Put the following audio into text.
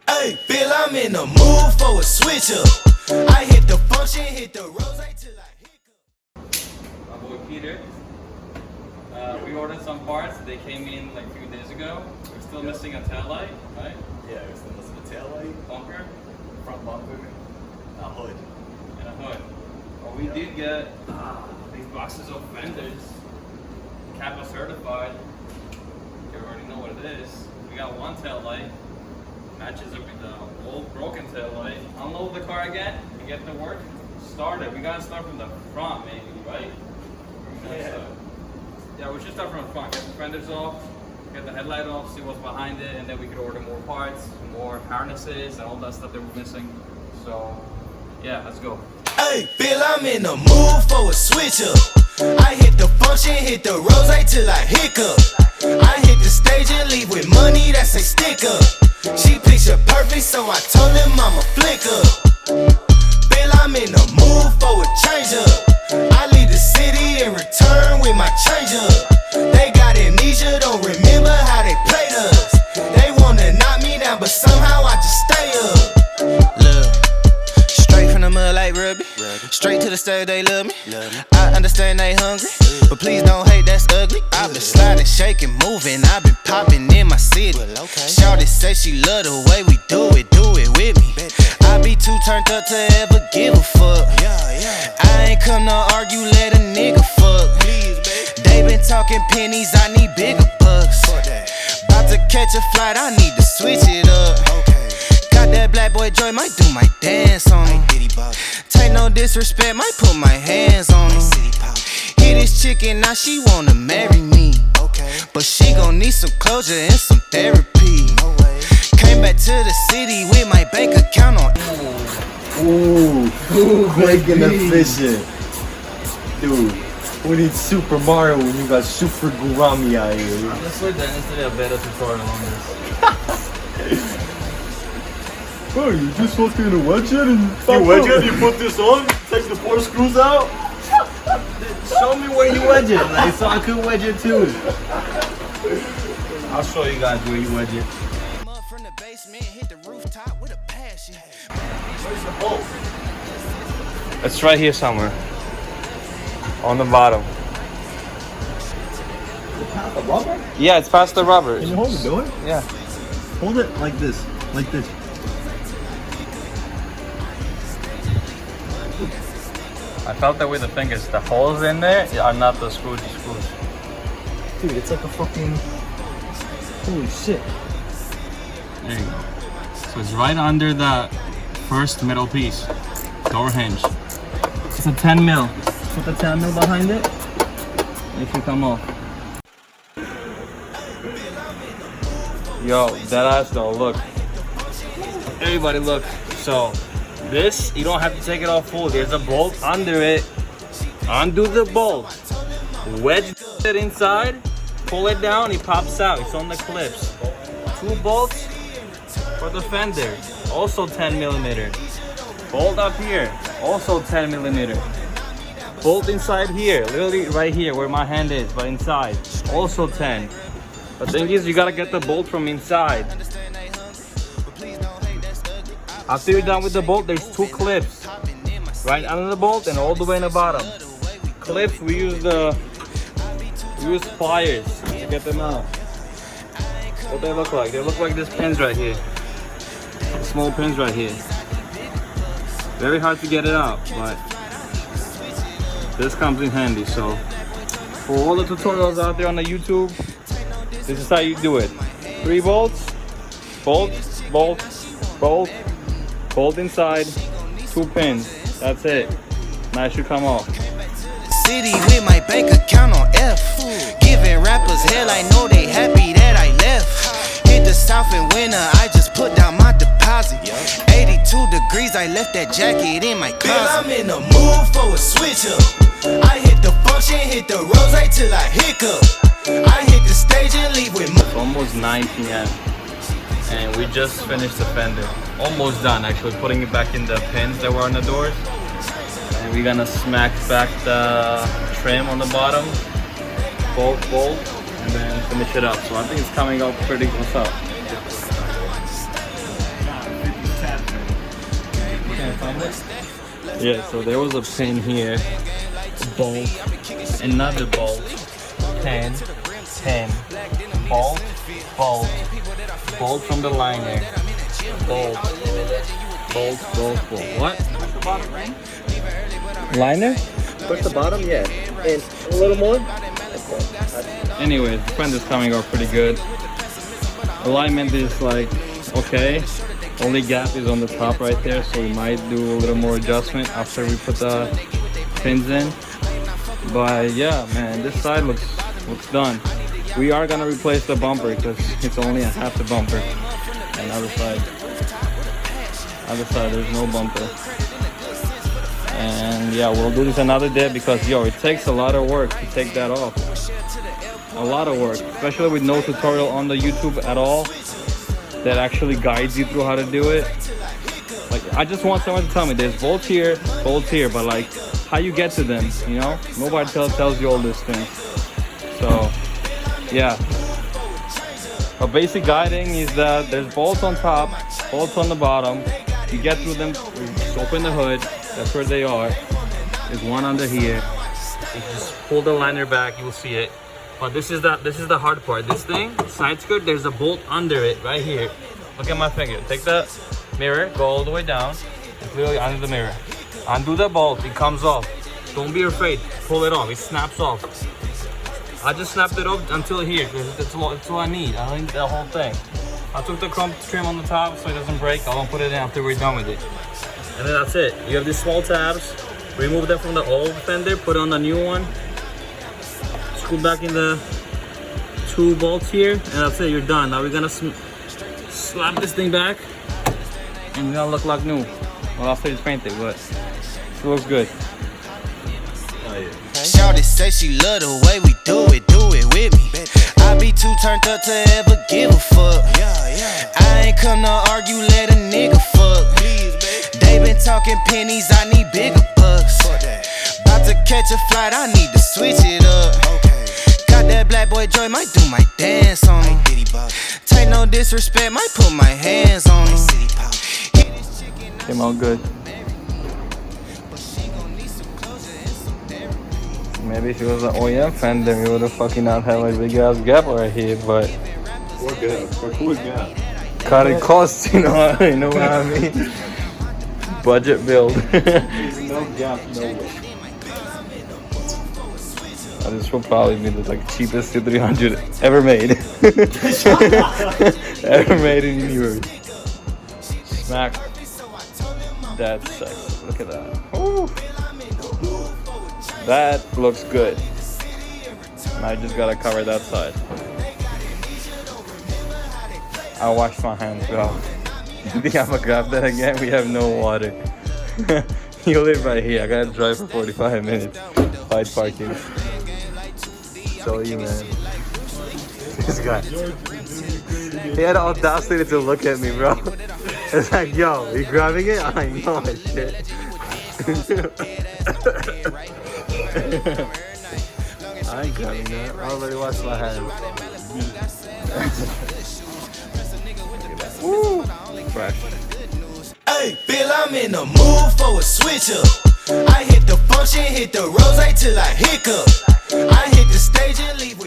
Hey, Bill, I'm in the mood for a switch up. I hit the function, hit the rose till I hiccup. My boy Peter. We ordered some parts. They came in like a few days ago. We're still missing a tail light, right? Yeah, we're still missing a tail light, Bumper front bumper, a hood. and a hood. Well, we did get these boxes of fenders, Kappa certified. You already know what it is. We got one tail light. Matches up with the old broken tail light. Unload the car again and get to work. Start it. We gotta start from the front, maybe, right? Yeah, we should start from the front. Get the fenders off, get the headlight off, see what's behind it, and then we could order more parts, more harnesses, and all that stuff that we're missing. So, yeah, let's go. Hey, Bill, I'm in the mood for a switch up. I hit the function, hit the rose till I hiccup. I hit the stage and leave with money that say stick up. She picture perfect, so I told him I'm a flick up. Bill, I'm in the mood for a change up. I leave the city and return with my change up. They got amnesia, don't remember how they played us. They wanna knock me down, but somehow I just stay up. Look, straight from the mud like Ruby. Straight to the stage, they love me. I understand they hungry, but please don't hate, that's ugly. I've been sliding, shaking, moving, I've been popping in my city. Shawty say she love the way we do it with me. I be too turned up to ever give a fuck. I ain't come to argue, let a nigga fuck. They been talking pennies, I need bigger bucks. About to catch a flight, I need to switch it up. Got that black boy joy, might do my dance on him. Take no disrespect, might put my hands on him. Hit this chicken, now she wanna marry me. But she gon' need some closure and some therapy. Came back to the city with my bank account on. Ooh, quick and efficient. Dude, we need Super Mario when you got Super Gurami out here. Honestly, there needs to be a better tutorial on this. Bro, you just fucking wedge it and you wedge it, you put this on, take the 4 screws out. Show me where you wedge it, like, so I could wedge it too. I'll show you guys where you wedge it. From the basement, hit the rooftop with a passion. Where's the bolt? It's right here somewhere. On the bottom. The rubber? Yeah, it's past the rubber. Can you hold it, do it? Yeah. Hold it like this, like this. I felt that with the fingers. The holes in there are not the screws. Dude, it's like a fucking... Holy shit. There you go. So it's right under the first middle piece. Door hinge. It's a 10 mil. Put the 10 mil behind it. It should come off. Yo, that ass though, look. Everybody look. So this, you don't have to take it off full. There's a bolt under it. Undo the bolt. Wedge it inside. Pull it down, it pops out. It's on the clips. 2 bolts for the fender. Also 10 millimeter. Bolt up here. Also 10 millimeter. Bolt inside here. Literally right here where my hand is, but inside. Also 10. The thing is, you gotta get the bolt from inside. After you're done with the bolt, there's 2 clips. Right under the bolt and all the way in the bottom. Clips, we use pliers to get them out. What they look like? They look like these pins right here. The small pins right here. Very hard to get it out, but this comes in handy. So for all the tutorials out there on the YouTube, this is how you do it. 3 bolts, bolt, bolt, bolt, bolt inside, 2 pins. That's it. Now it should come off. City with my bank account on F. Giving rappers hell, I know they happy that I left. Hit the south in winter, I just put down my deposit. 82 degrees, I left that jacket in my closet. Bill, I'm in the mood for a switch up. I hit the function, hit the rose till I hiccup. I hit the stage and leave with It's almost 9 p.m. and we just finished the fender. Almost done, actually, putting it back in the pins that were on the doors. And we're gonna smack back the trim on the bottom, bolt, and then finish it up. So I think it's coming out pretty close up. helmet. Yeah, so there was a pin here, bolt, another bolt, pin, bolt, bolt from the liner, bolt. What? Push the bottom ring. Liner? Push the bottom, yeah. And a little more. Anyways, the fender's coming out pretty good. Alignment is like okay. Only gap is on the top right there, so we might do a little more adjustment after we put the pins in. But yeah, man, this side looks done. We are gonna replace the bumper because it's only a half the bumper. And other side there's no bumper. And yeah, we'll do this another day because yo, it takes a lot of work to take that off. A lot of work, especially with no tutorial on the YouTube at all that actually guides you through how to do it. Like, I just want someone to tell me there's bolts here, but like how you get to them, you know? Nobody tells you all this thing. So yeah, a basic guiding is that there's bolts on top, bolts on the bottom. You get through them, you just open the hood, that's where they are. There's one under here. You just pull the liner back, you will see it. But this is the hard part. This thing, side skirt, there's a bolt under it right here. Look at my finger. Take the mirror, go all the way down, and clearly under the mirror. Undo the bolt, it comes off. Don't be afraid, pull it off, it snaps off. I just snapped it off until here, because it's all I need. I don't need the whole thing. I took the chrome trim on the top so it doesn't break. I won't put it in after we're done with it. And then that's it. You have these small tabs. Remove them from the old fender, put it on the new one. Screw back in the two bolts here, and that's it, you're done. Now we're gonna slap this thing back, and we're gonna look like new. Well, after it's painted, but it looks good. Oh, yeah. Shawty say she love the way we do it with me. I be too turned up to ever give a fuck. I ain't come to argue, let a nigga fuck. They been talking pennies, I need bigger bucks. About to catch a flight, I need to switch it up. Got that black boy joy, might do my dance on him. Take no disrespect, might put my hands on him. Came out good. Maybe if it was an OEM fender, we would have fucking not had like big ass gap right here, but We're good. We're cool gap. cutting costs, you know what I mean? Budget build. No gap, no way. This will probably be the like cheapest C300 ever made. Ever made in the universe. Smack. That's sexy. Look at that. Ooh. That looks good. And I just gotta cover that side. I washed my hands, bro. You think I'm gonna grab that again? We have no water. You live right here. I gotta drive for 45 minutes. Fight parking. So you, man. This guy. He had the audacity to look at me, bro. It's like, yo, you grabbing it? I know that shit. I ain't grabbing that. I already washed my hands. Woo! Fresh. Hey, Bill, I'm in the mood for a switch up. I hit the function, hit the rose till I hiccup. I hit the stage and leave.